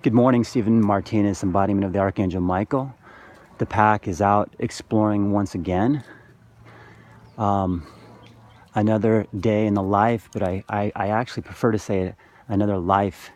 Good morning, Stephen Martinez, embodiment of the Archangel Michael. The pack is out exploring once again. Another day in the life, but I actually prefer to say another life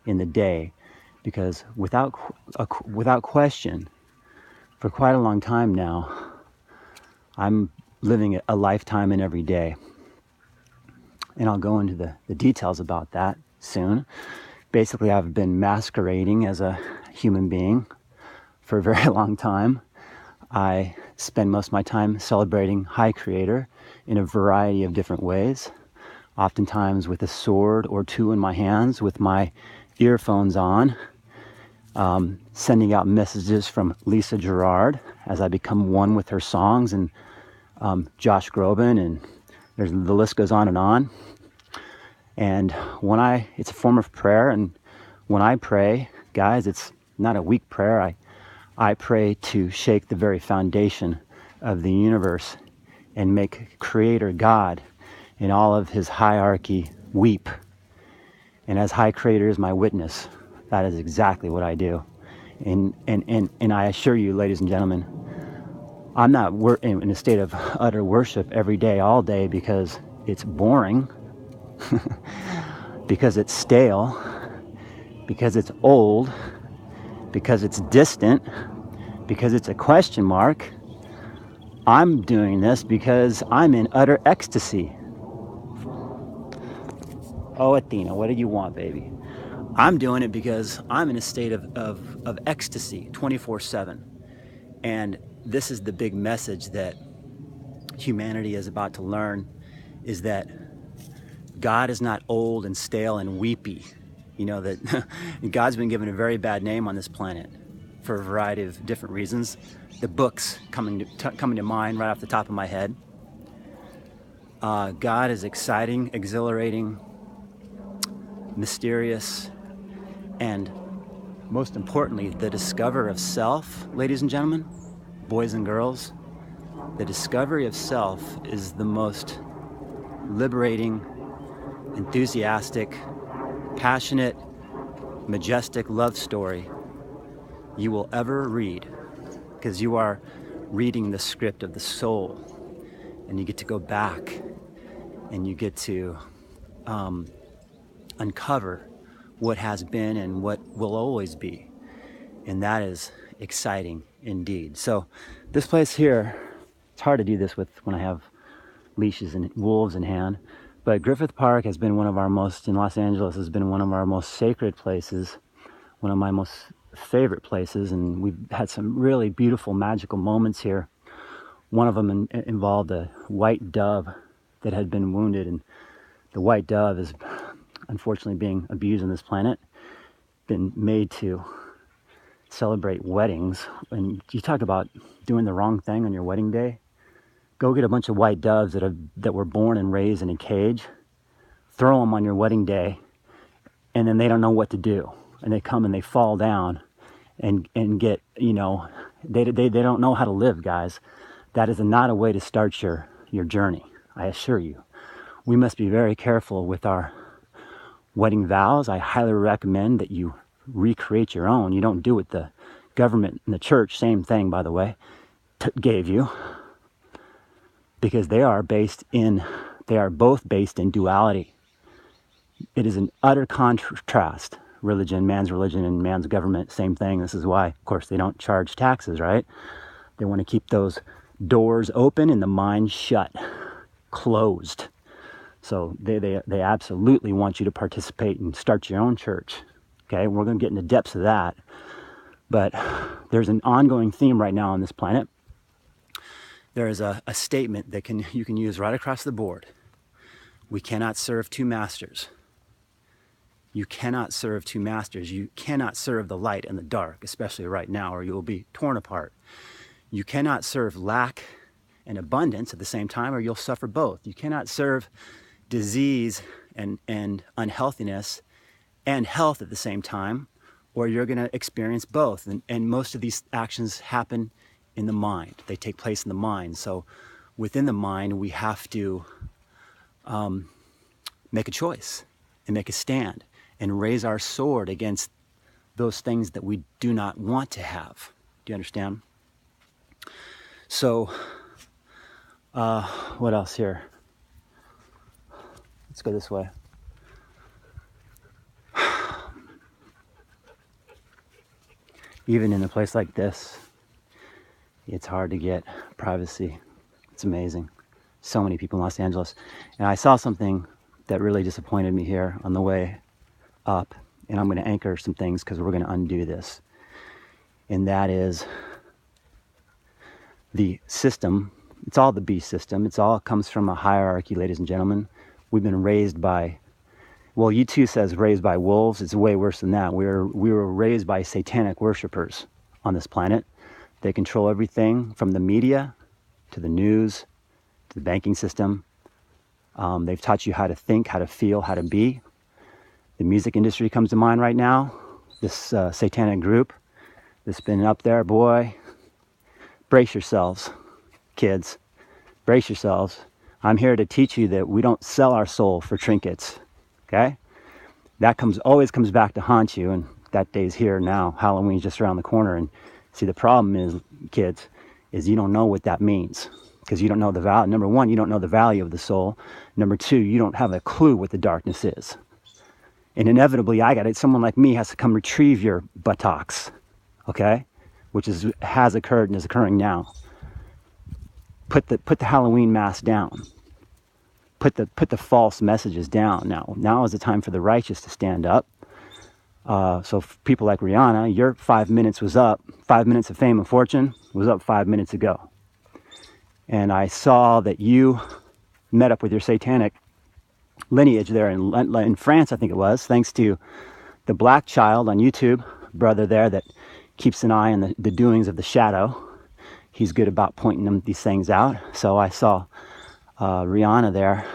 in the day, because without question, for quite a long time now, I'm living a lifetime in every day. And I'll go into the details about that soon. Basically, I've been masquerading as a human being for a very long time. I spend most of my time celebrating High Creator in a variety of different ways, oftentimes with a sword or two in my hands, with my earphones on, sending out messages from Lisa Gerard as I become one with her songs, and Josh Groban, and the list goes on. And it's a form of prayer, and when I pray, guys, it's not a weak prayer. I pray to shake the very foundation of the universe and make Creator God in all of his hierarchy weep. And as High Creator is my witness, that is exactly what I do. And I assure you, ladies and gentlemen, I'm not in a state of utter worship every day, all day, because it's boring, because it's stale, because it's old, because it's distant, because it's a question mark. I'm doing this because I'm in utter ecstasy. Oh, Athena, what do you want, baby? I'm doing it because I'm in a state of ecstasy 24/7. And this is the big message that humanity is about to learn, is that God is not old and stale and weepy. You know, that God's been given a very bad name on this planet for a variety of different reasons. The books coming to mind right off the top of my head. God is exciting, exhilarating, mysterious, and most importantly, the discoverer of self, ladies and gentlemen, boys and girls. The discovery of self is the most liberating, enthusiastic, passionate, majestic love story you will ever read, because you are reading the script of the soul, and you get to go back and you get to uncover what has been and what will always be, and that is exciting indeed. So this place here, it's hard to do this when I have leashes and wolves in hand, but Griffith Park has been in Los Angeles has been one of our most sacred places, one of my most favorite places, and we've had some really beautiful, magical moments here. One of them involved a white dove that had been wounded, and the white dove is unfortunately being abused on this planet, been made to celebrate weddings. And you talk about doing the wrong thing on your wedding day. Go get a bunch of white doves that were born and raised in a cage, throw them on your wedding day, and then they don't know what to do. And they come and they fall down and get, they don't know how to live, guys. That is not a way to start your journey, I assure you. We must be very careful with our wedding vows. I highly recommend that you recreate your own. You don't do what the government and the church, same thing, by the way, gave you, because they are both based in duality. It is an utter contrast. Man's religion and man's government, same thing. This is why, of course, they don't charge taxes, right? They want to keep those doors open and the mind shut, closed. So they absolutely want you to participate and start your own church. Okay, we're going to get into depths of that. But there's an ongoing theme right now on this planet. There is a statement that you can use right across the board. We cannot serve two masters. You cannot serve two masters. You cannot serve the light and the dark, especially right now, or you will be torn apart. You cannot serve lack and abundance at the same time, or you'll suffer both. You cannot serve disease and unhealthiness and health at the same time, or you're going to experience both. And most of these actions happen in the mind. They take place in the mind. So within the mind, we have to make a choice and make a stand and raise our sword against those things that we do not want to have. Do you understand? So, what else here? Let's go this way. Even in a place like this, it's hard to get privacy. It's amazing. So many people in Los Angeles. And I saw something that really disappointed me here on the way up. And I'm going to anchor some things because we're going to undo this. And that is the system. It's all the beast system. It's all comes from a hierarchy, ladies and gentlemen. We've been raised by, well, U2 says raised by wolves. It's way worse than that. We were raised by satanic worshipers on this planet. They control everything from the media to the news to the banking system. They've taught you how to think, how to feel, how to be. The music industry comes to mind right now. This satanic group that's been up there, boy. Brace yourselves, kids. Brace yourselves. I'm here to teach you that we don't sell our soul for trinkets, okay? That always comes back to haunt you, and that day's here now. Halloween's just around the corner, and see, the problem is, kids, is you don't know what that means, because you don't know the value. Number one, you don't know the value of the soul. Number two, you don't have a clue what the darkness is. And inevitably, someone like me has to come retrieve your buttocks, okay? Which has occurred and is occurring now. Put the Halloween mask down. Put the false messages down. Now is the time for the righteous to stand up. So people like Rihanna, your 5 minutes was up. 5 minutes of fame and fortune was up 5 minutes ago. And I saw that you met up with your satanic lineage there in France, I think it was, thanks to the black child on YouTube, brother there that keeps an eye on the doings of the shadow. He's good about pointing these things out. So I saw Rihanna there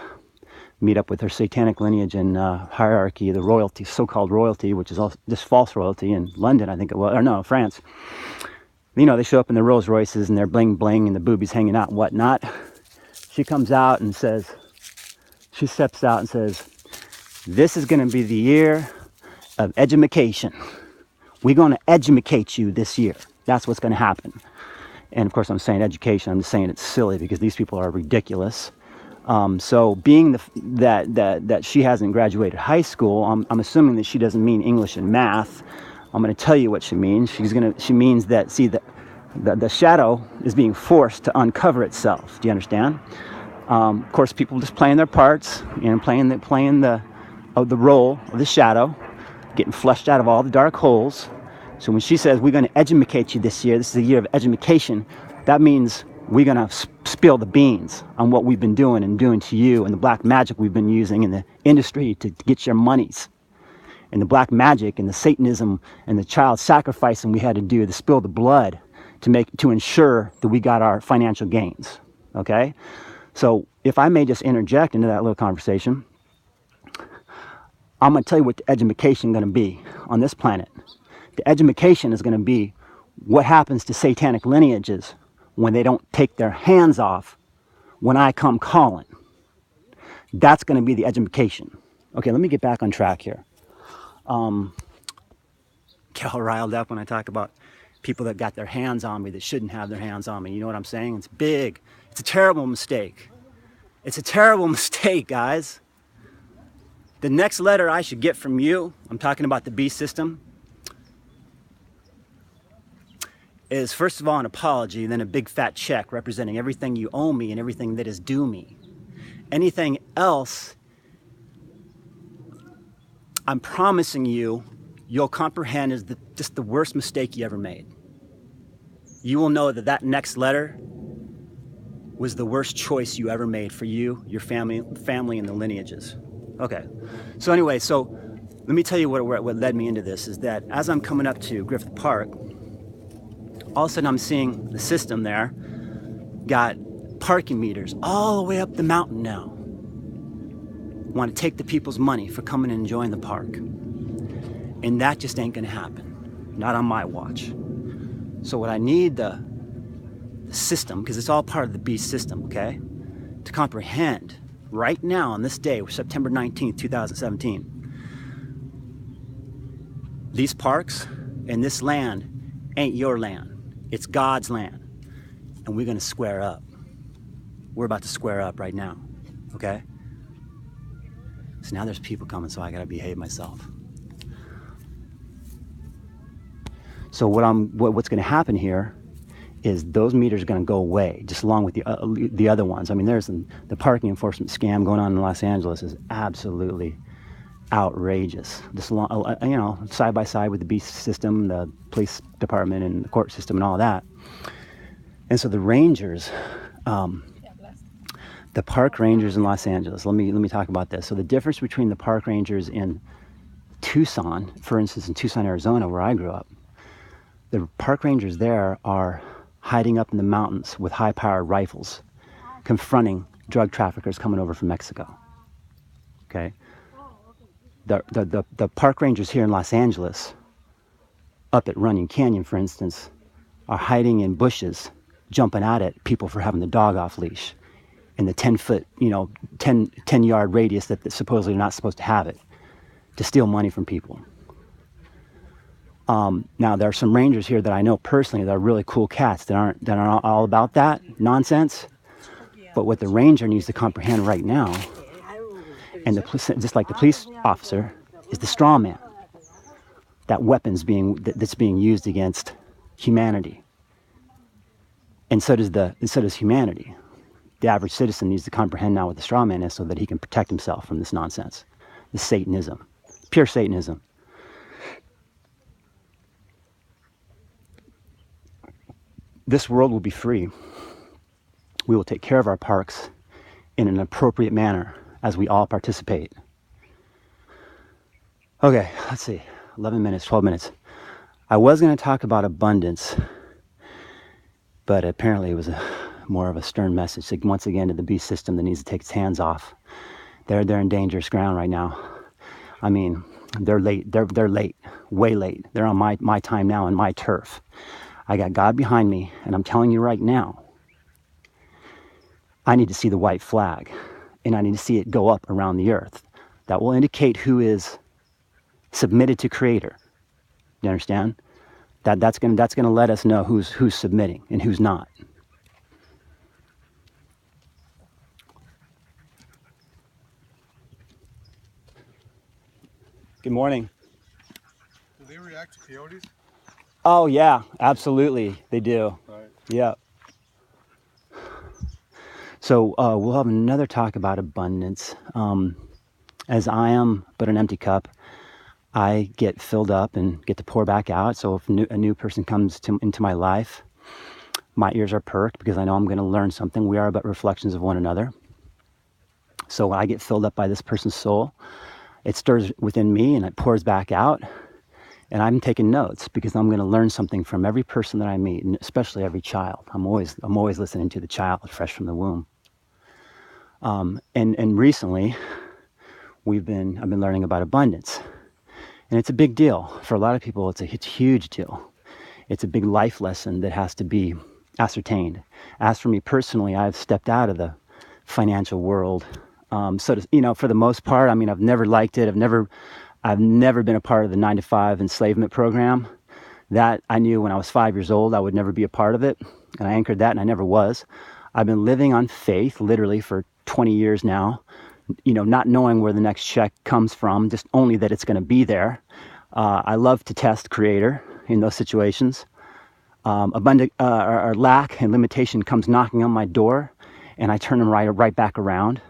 meet up with her satanic lineage and hierarchy, the royalty, so-called royalty, which is also just false royalty in London, I think it was, or no, France. You know, they show up in their Rolls Royces and they're bling bling and the boobies hanging out and whatnot. She comes out and says, she steps out and says, this is going to be the year of edumication. We're going to edumicate you this year. That's what's going to happen. And of course, I'm saying education. I'm just saying it's silly because these people are ridiculous. So being that she hasn't graduated high school, I'm assuming that she doesn't mean English and math. I'm going to tell you what she means. She means that, see, the shadow is being forced to uncover itself. Do you understand? Of course, people just playing their parts, playing the role of the shadow, getting flushed out of all the dark holes. So when she says, we're going to edumicate you this year, this is a year of edumication, that means we're going to spill the beans on what we've been doing to you and the black magic we've been using in the industry to get your monies. And the black magic and the Satanism and the child sacrificing we had to do to spill the blood to ensure that we got our financial gains. Okay? So if I may just interject into that little conversation, I'm going to tell you what the edumication is going to be on this planet. The edumication is going to be what happens to satanic lineages when they don't take their hands off when I come calling. That's going to be the edumication. Okay, let me get back on track here. Get all riled up when I talk about people that got their hands on me that shouldn't have their hands on me. You know what I'm saying? It's big. It's a terrible mistake. It's a terrible mistake, guys. The next letter I should get from you, I'm talking about the beast system, is first of all an apology, and then a big fat check representing everything you owe me and everything that is due me. Anything else, I'm promising you'll comprehend is just the worst mistake you ever made. You will know that next letter was the worst choice you ever made for you, your family, and the lineages. Okay, so anyway, so let me tell you what led me into this is that as I'm coming up to Griffith Park, all of a sudden I'm seeing the system there got parking meters all the way up the mountain now. Want to take the people's money for coming and enjoying the park. And that just ain't gonna happen. Not on my watch. So what I need the system, because it's all part of the beast system, okay? To comprehend right now on this day, September 19th, 2017, These parks and this land ain't your land. It's God's land. And we're gonna square up. We're about to square up right now, okay? So now there's people coming, so I gotta behave myself. So what's gonna happen here is those meters are gonna go away, just along with the other ones. I mean, the parking enforcement scam going on in Los Angeles is absolutely outrageous. Just side by side with the beast system, the police department, and the court system, and all that. And so the rangers, the park rangers in Los Angeles. Let me talk about this. So the difference between the park rangers in Tucson, for instance, in Tucson, Arizona, where I grew up, the park rangers there are hiding up in the mountains with high-powered rifles, confronting drug traffickers coming over from Mexico. Okay. The park rangers here in Los Angeles, up at Runyon Canyon, for instance, are hiding in bushes, jumping out at people for having the dog off leash in the 10-foot, 10-yard radius that supposedly you're not supposed to have it, to steal money from people. Now there are some rangers here that I know personally that are really cool cats that aren't all about that nonsense. But what the ranger needs to comprehend right now, and just like the police officer, is the straw man. That weapon's that's being used against humanity. And so does humanity. The average citizen needs to comprehend now what the straw man is so that he can protect himself from this nonsense, this Satanism, pure Satanism. This world will be free. We will take care of our parks in an appropriate manner as we all participate. Okay, let's see, 11 minutes, 12 minutes. I was going to talk about abundance, but apparently it was more of a stern message, once again, to the beast system that needs to take its hands off. They're in dangerous ground right now. I mean, they're late. They're late, way late. They're on my time now and my turf. I got God behind me, and I'm telling you right now, I need to see the white flag, and I need to see it go up around the earth. That will indicate who is submitted to Creator. You understand? That's gonna let us know who's submitting and who's not. Good morning. Do they react to coyotes? Oh yeah, absolutely, they do. Right. Yeah. So we'll have another talk about abundance. As I am but an empty cup, I get filled up and get to pour back out. So if a new person comes into my life, my ears are perked because I know I'm going to learn something. We are but reflections of one another. So when I get filled up by this person's soul, it stirs within me and it pours back out. And I'm taking notes because I'm going to learn something from every person that I meet, and especially every child. I'm always listening to the child fresh from the womb. And recently, I've been learning about abundance, and it's a big deal for a lot of people. It's a huge deal. It's a big life lesson that has to be ascertained. As for me personally, I've stepped out of the financial world. For the most part, I mean, I've never liked it. I've never been a part of the 9-to-5 enslavement program. That I knew when I was 5 years old, I would never be a part of it. And I anchored that, and I never was. I've been living on faith, literally, for 20 years now, not knowing where the next check comes from, just only that it's going to be there. I love to test Creator in those situations. Abundant or lack and limitation comes knocking on my door, and I turn them right back around.